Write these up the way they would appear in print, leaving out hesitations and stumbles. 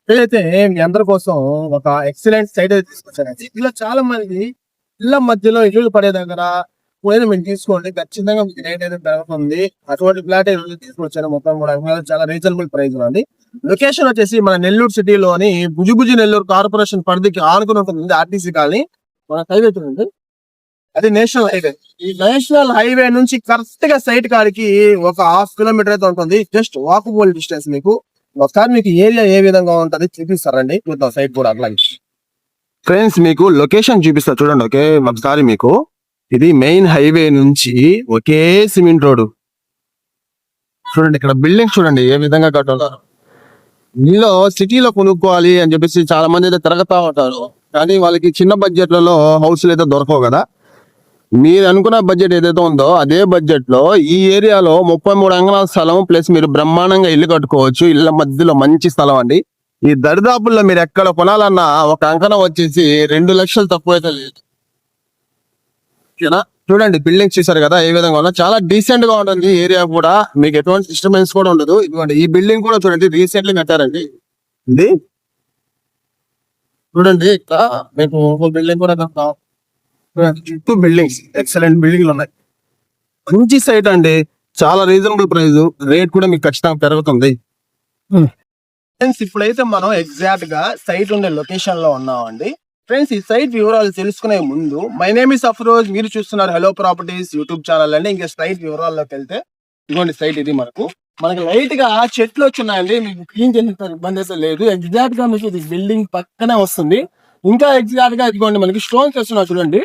అయితే మీ అందరి కోసం ఒక ఎక్సలెంట్ సైట్ అయితే తీసుకొచ్చానండి. ఇలా చాలా మంది ఇళ్ల మధ్యలో ఇల్లు పడే దగ్గర ఏదైనా మీరు తీసుకోండి, ఖచ్చితంగా మీకు రేట్ అయితే పెరుగుతుంది. అటువంటి ఫ్లాట్ తీసుకొచ్చాను. మొత్తం కూడా చాలా రీజనబుల్ ప్రైస్ లో అండి. లొకేషన్ వచ్చేసి మన నెల్లూరు సిటీలోని భుజుభుజి నెల్లూరు కార్పొరేషన్ పరిధికి ఆనుకుని ఉంటుంది ఆర్టీసీ కాలనీ. మన హైవే చూడండి, అది నేషనల్ హైవే. ఈ నేషనల్ హైవే నుంచి కరెక్ట్ గా సైట్ కాడికి ఒక 1/2 కిలోమీటర్ అయితే ఉంటుంది. Just walkable distance. మీకు ఒకసారి మీకు ఏరియా ఏ విధంగా ఉంటది చూపిస్తారండి. చూద్దాం సైట్ కూడా అట్లాగే. ఫ్రెండ్స్ మీకు లొకేషన్ చూపిస్తా చూడండి. ఓకే, ఒకసారి మీకు ఇది మెయిన్ హైవే నుంచి ఒకే సిమెంట్ రోడ్ చూడండి. ఇక్కడ బిల్డింగ్స్ చూడండి ఏ విధంగా కట్టారు. మీలో సిటీలో కొనుక్కోవాలి అని చెప్పేసి చాలా మంది అయితే తిరగతా ఉంటారు, కానీ వాళ్ళకి చిన్న బడ్జెట్లలో హౌస్లు అయితే దొరకవు కదా. మీరు అనుకున్న బడ్జెట్ ఏదైతే ఉందో అదే బడ్జెట్ లో ఈ ఏరియాలో 33 అంగళాల స్థలం ప్లస్ మీరు బ్రహ్మాండంగా ఇల్లు కట్టుకోవచ్చు. ఇళ్ల మధ్యలో మంచి స్థలం అండి. ఈ దరిదాపుల్లో మీరు ఎక్కడ కొనాలన్నా ఒక అంకణం వచ్చేసి 2 లక్షలు తక్కువ అయితే లేదు. చూడండి బిల్డింగ్స్ చూసారు కదా ఏ విధంగా ఉన్నా, చాలా డీసెంట్ గా ఉంటుంది ఏరియా కూడా. మీకు ఎటువంటి డిస్టర్బెన్స్ కూడా ఉండదు. ఇదిగోండి ఈ బిల్డింగ్ కూడా చూడండి రీసెంట్లీ కట్టారండి. ఇది చూడండి ఇక్కడ మీకు బిల్డింగ్ కూడా కడతాం. చుట్టూ బిల్డింగ్స్ ఎక్సలెంట్ బిల్డింగ్లు ఉన్నాయి. మంచి సైట్ అండి, చాలా రీజనబుల్ ప్రైస్. రేట్ కూడా మీకు ఖచ్చితంగా పెరుగుతుంది. ఫ్రెండ్స్ ఇప్పుడైతే మనం ఎగ్జాక్ట్ గా సైట్ ఉండే లొకేషన్ లో ఉన్నామండి. ఫ్రెండ్స్ ఈ సైట్ వివరాలు తెలుసుకునే ముందు మై నేమ్ ఇస్ అఫ్రోజ్, మీరు చూస్తున్నారు హలో ప్రాపర్టీస్ యూట్యూబ్ ఛానల్ అండి. ఇంకా సైట్ వివరాల్లోకి వెళ్తే ఇదిగోండి సైట్ ఇది. మనకి లైట్ గా చెట్లు వచ్చినాయండి. మీకు క్లీన్ చేసిన ఇబ్బంది అయితే లేదు. ఎగ్జాక్ట్ గా మీకు ఇది బిల్డింగ్ పక్కనే వస్తుంది. ఇంకా ఎగ్జాక్ట్ గా ఇదిగోండి మనకి స్టోన్స్ వస్తున్నారు చూడండి.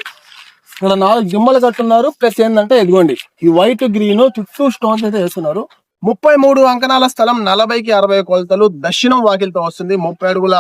ఇక్కడ 4 గిమ్మలు కట్టున్నారు. ప్లస్ ఏంటంటే ఇదిగోండి ఈ వైట్ గ్రీన్ చుట్టూ స్టోన్స్ అయితే వేస్తున్నారు. 33 అంకణాల స్థలం, 40కి 60 కొలతలు, దక్షిణం వాకిలతో వస్తుంది. 30 అడుగుల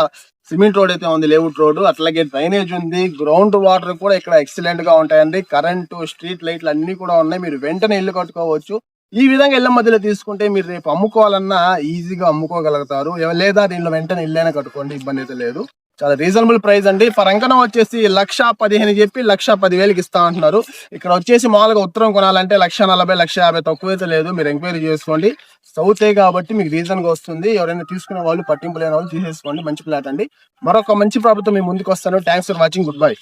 సిమెంట్ రోడ్ అయితే ఉంది, లేఅవుట్ రోడ్. అట్లాగే డ్రైనేజ్ ఉంది. గ్రౌండ్ వాటర్ కూడా ఇక్కడ ఎక్సలెంట్ గా ఉంటాయండి. కరెంటు, స్ట్రీట్ లైట్లు అన్ని కూడా ఉన్నాయి. మీరు వెంటనే ఇల్లు కట్టుకోవచ్చు. ఈ విధంగా ఇళ్ల మధ్యలో తీసుకుంటే మీరు రేపు అమ్ముకోవాలన్నా ఈజీగా అమ్ముకోగలుగుతారు. లేదా దీనిలో వెంటనే ఇల్లైనా కట్టుకోండి, ఇబ్బంది అయితే లేదు. చాలా రీజనబుల్ ప్రైస్ అండి. పర్ అంకణం వచ్చేసి 1,15,000 చెప్పి 1,10,000కి ఇస్తా అంటున్నారు. ఇక్కడ వచ్చేసి మామూలుగా ఉత్తరం కొనాలంటే 1,40,000, 1,50,000 తక్కువైతే లేదు. మీరు ఎంక్వైరీ చేసుకోండి. సౌతే కాబట్టి మీకు రీజన్ గా వస్తుంది. ఎవరైనా తీసుకునే వాళ్ళు, పట్టింపు లేని వాళ్ళు తీసేసుకోండి. మంచి ఫ్లాట్ అండి. మరొక మంచి ప్రాబ్లమ్ మీ ముందుకు వస్తాను. Thanks for watching. Good bye.